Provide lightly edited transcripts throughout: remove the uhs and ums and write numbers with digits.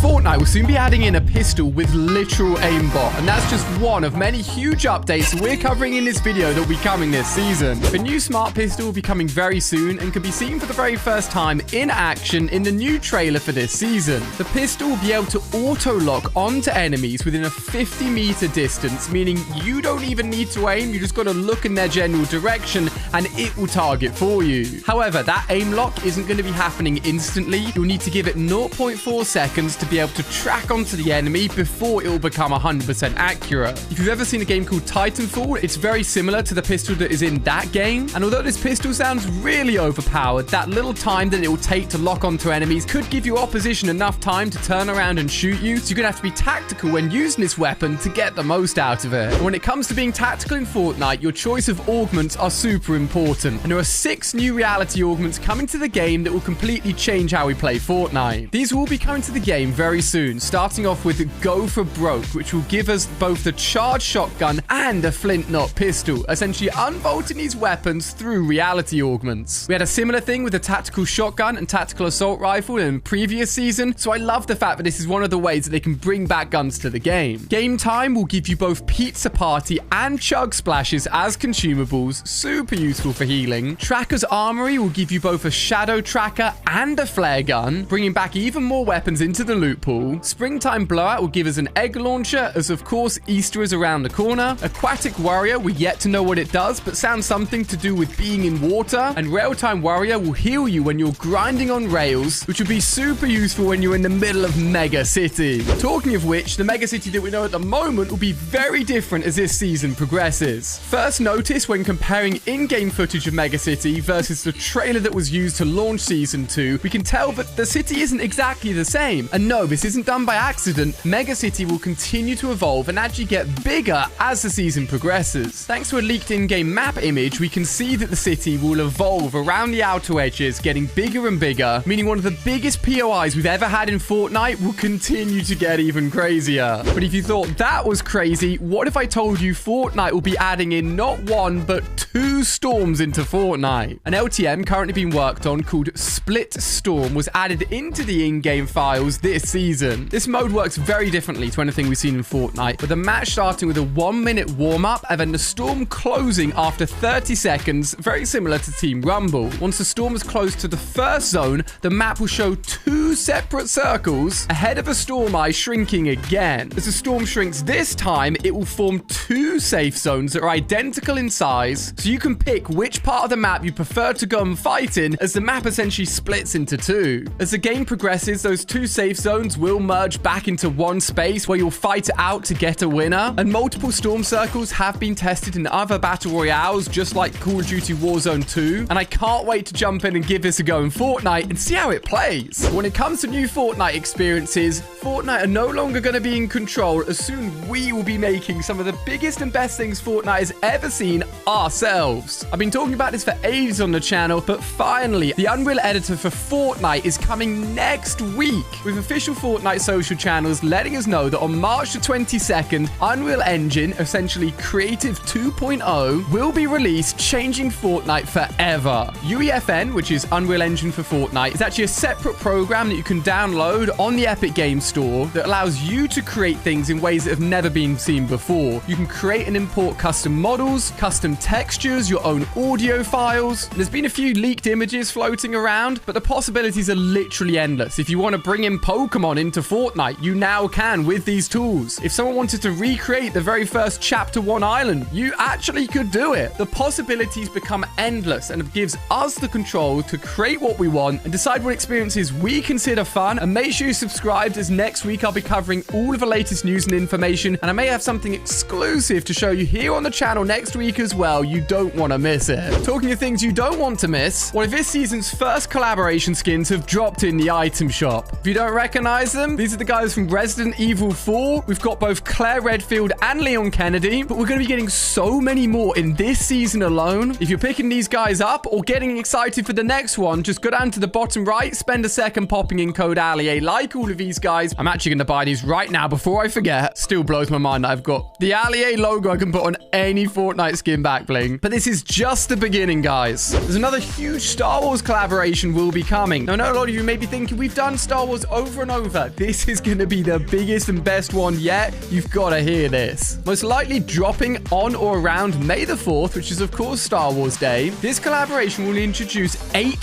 Fortnite will soon be adding in a pistol with literal aimbot, and that's just one of many huge updates we're covering in this video that will be coming this season. The new smart pistol will be coming very soon and can be seen for the very first time in action in the new trailer for this season. The pistol will be able to auto-lock onto enemies within a 50-meter distance, meaning you don't even need to aim, you just got to look in their general direction and it will target for you. However, that aim lock isn't going to be happening instantly. You'll need to give it 0.4 seconds to be able to track onto the enemy before it will become 100% accurate. If you've ever seen a game called Titanfall, it's very similar to the pistol that is in that game. And although this pistol sounds really overpowered, that little time that it will take to lock onto enemies could give your opposition enough time to turn around and shoot you. So you're going to have to be tactical when using this weapon to get the most out of it. And when it comes to being tactical in Fortnite, your choice of augments are super important. And there are 6 new reality augments coming to the game that will completely change how we play Fortnite. These will be coming to the game very soon, starting off with Go for Broke, which will give us both the charged shotgun and a flint knot pistol, essentially unbolting these weapons through reality augments. We had a similar thing with the tactical shotgun and tactical assault rifle in the previous season, so I love the fact that this is one of the ways that they can bring back guns to the game. Game Time will give you both Pizza Party and Chug Splashes as consumables, super useful for healing. Tracker's Armory will give you both a Shadow Tracker and a flare gun, bringing back even more weapons into the loot pool. Springtime Blowout will give us an egg launcher, as of course Easter is around the corner. Aquatic Warrior, we yet to know what it does, but sounds something to do with being in water. And Railtime Warrior will heal you when you're grinding on rails, which will be super useful when you're in the middle of Mega City. Talking of which, the Mega City that we know at the moment will be very different as this season progresses. First notice when comparing in-game footage of Mega City versus the trailer that was used to launch Season 2, we can tell that the city isn't exactly the same. And no, this isn't done by accident. Mega City will continue to evolve and actually get bigger as the season progresses. Thanks to a leaked in-game map image, we can see that the city will evolve around the outer edges, getting bigger and bigger, meaning one of the biggest POIs we've ever had in Fortnite will continue to get even crazier. But if you thought that was crazy, what if I told you Fortnite will be adding in not 1, but 2 storms into Fortnite? An LTM currently being worked on called Split Storm was added into the in-game files this season. This mode works very differently to anything we've seen in Fortnite, with the match starting with a 1-minute warm-up and then the storm closing after 30 seconds, very similar to Team Rumble. Once the storm is close to the first zone, the map will show 2 separate circles ahead of a storm eye shrinking again. As the storm shrinks this time, it will form 2 safe zones that are identical in size, so you can pick which part of the map you prefer to go and fight in, as the map essentially splits into 2. As the game progresses, those 2 safe zones will merge back into one space where you'll fight it out to get a winner, and multiple storm circles have been tested in other battle royales just like Call of Duty Warzone 2, and I can't wait to jump in and give this a go in Fortnite and see how it plays. When it comes to new Fortnite experiences, Fortnite are no longer going to be in control, as soon we will be making some of the biggest and best things Fortnite has ever seen ourselves. I've been talking about this for ages on the channel, but finally, the Unreal editor for Fortnite is coming next week, with official Fortnite social channels letting us know that on March the 22nd, Unreal Engine, essentially Creative 2.0, will be released, changing Fortnite forever. UEFN, which is Unreal Engine for Fortnite, is actually a separate program that you can download on the Epic Games Store that allows you to create things in ways that have never been seen before. You can create and import custom models, custom textures, your own audio files. There's been a few leaked images floating around, but the possibilities are literally endless. If you want to bring in Pokemon into Fortnite, you now can with these tools. If someone wanted to recreate the very first Chapter 1 island, you actually could do it. The possibilities become endless, and it gives us the control to create what we want and decide what experiences we consider fun. And make sure you subscribe, as next week I'll be covering all of the latest news and information, and I may have something exclusive to show you here on the channel next week as well. You don't want to miss it. Talking of things you don't want to miss, one of this season's first collaboration skins have dropped in the item shop. If you don't recognize them, these are the guys from Resident Evil 4. We've got both Claire Redfield and Leon Kennedy, but we're going to be getting so many more in this season alone. If you're picking these guys up or getting excited for the next one, just go down to the bottom right, spend a second popping in code ALIA like all of these guys. I'm actually going to buy these right now before I forget. Still blows my mind that I've got the ALIA logo I can put on any Fortnite skin back bling. But this is just the beginning, guys. There's another huge Star Wars collaboration will be coming. Now, I know a lot of you may be thinking we've done Star Wars over and over. This is going to be the biggest and best one yet. You've got to hear this. Most likely dropping on or around May the 4th, which is of course Star Wars Day. This collaboration will introduce 8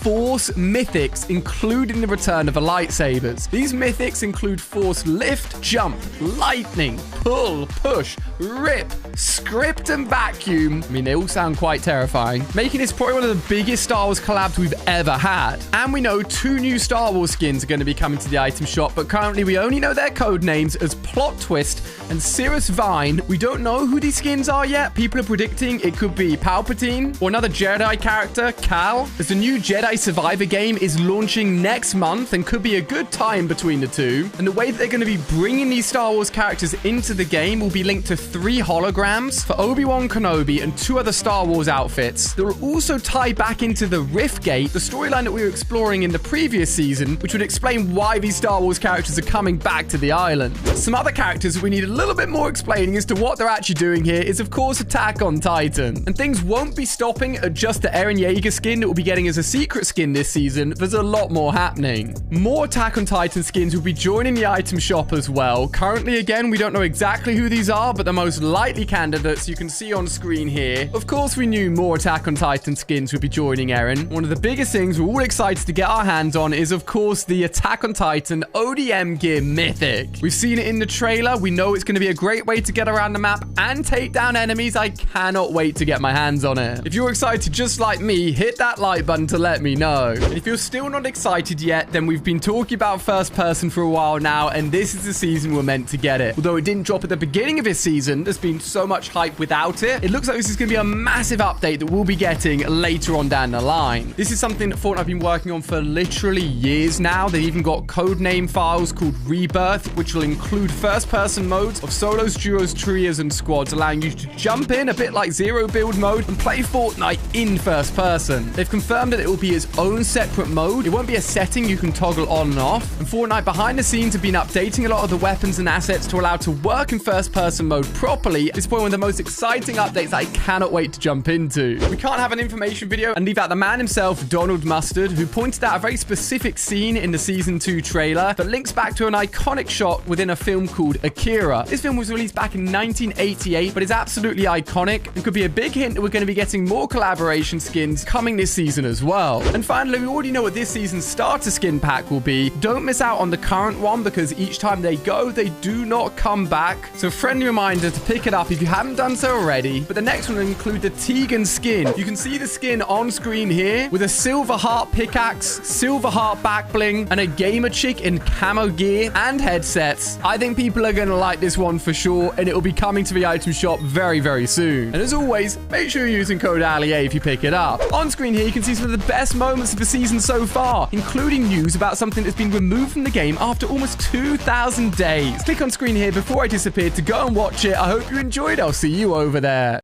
Force mythics, including the return of the lightsabers. These mythics include Force Lift, Jump, Lightning, Pull, Push, Rip, Script, and Vacuum. I mean, they all sound quite terrifying, making this probably one of the biggest Star Wars collabs we've ever had. And we know 2 new Star Wars skins are going to be coming to the item shop, but currently we only know their code names as Plot Twist and Cirrus Vine. We don't know who these skins are yet. People are predicting it could be Palpatine or another Jedi character, Cal, as the new Jedi Survivor game is launching next month and could be a good time between the two. And the way that they're going to be bringing these Star Wars characters into the game will be linked to 3 holograms for Obi-Wan Kenobi and 2 other Star Wars outfits. They will also tie back into the Rift Gate, the storyline that we were exploring in the previous season, which would explain why these Star Wars characters are coming back to the island. Some other characters that we need a little bit more explaining as to what they're actually doing here is, of course, Attack on Titan. And things won't be stopping at just the Eren Yeager skin that we'll be getting as a secret skin this season. There's a lot more happening. More Attack on Titan skins will be joining the item shop as well. Currently, again, we don't know exactly who these are, but the most likely candidates you can see on screen here. Of course, we knew more Attack on Titan skins would be joining Eren. One of the biggest things we're all excited to get our hands on is, of course, the Attack on Titan ODM gear mythic. We've seen it in the trailer. We know it's going to be a great way to get around the map and take down enemies. I cannot wait to get my hands on it. If you're excited just like me, hit that like button to let me know. And if you're still not excited yet, then we've been talking about first person for a while now, and this is the season we're meant to get it. Although it didn't drop at the beginning of this season, there's been so much hype without it. It looks like this is going to be a massive update that we'll be getting later on down the line. This is something that Fortnite have been working on for literally years now. They've even got codename files called Rebirth, which will include first-person modes of solos, duos, trios, and squads, allowing you to jump in a bit like zero build mode and play Fortnite in first person. They've confirmed that it will be its own separate mode. It won't be a setting you can toggle on and off. And Fortnite behind the scenes have been updating a lot of the weapons and assets to allow it to work in first-person mode properly. It's probably one of the most exciting updates I cannot wait to jump into. We can't have an information video and leave out the man himself, Donald Mustard, who pointed out a very specific scene in the Season 2 trailer that links back to an iconic shot within a film called Akira. This film was released back in 1988, but is absolutely iconic and could be a big hint that we're going to be getting more collaboration skins coming this season as well. And finally, we already know what this season's starter skin pack will be. Don't miss out on the current one because each time they go, they do not come back. So friendly reminder to pick it up if you haven't done so already. But the next one will include the Tegan skin. You can see the skin on screen here with a silver heart pickaxe, silver heart back bling, and a gamer chick in camo gear and headsets. I think people are going to like this one for sure, and it will be coming to the item shop very, very soon. And as always, make sure you're using code ALIA if you pick it up. On screen here, you can see some of the best moments of the season so far, including news about something that's been removed from the game after almost 2,000 days. Click on screen here before I disappear to go and watch it. I hope you enjoyed. I'll see you over there.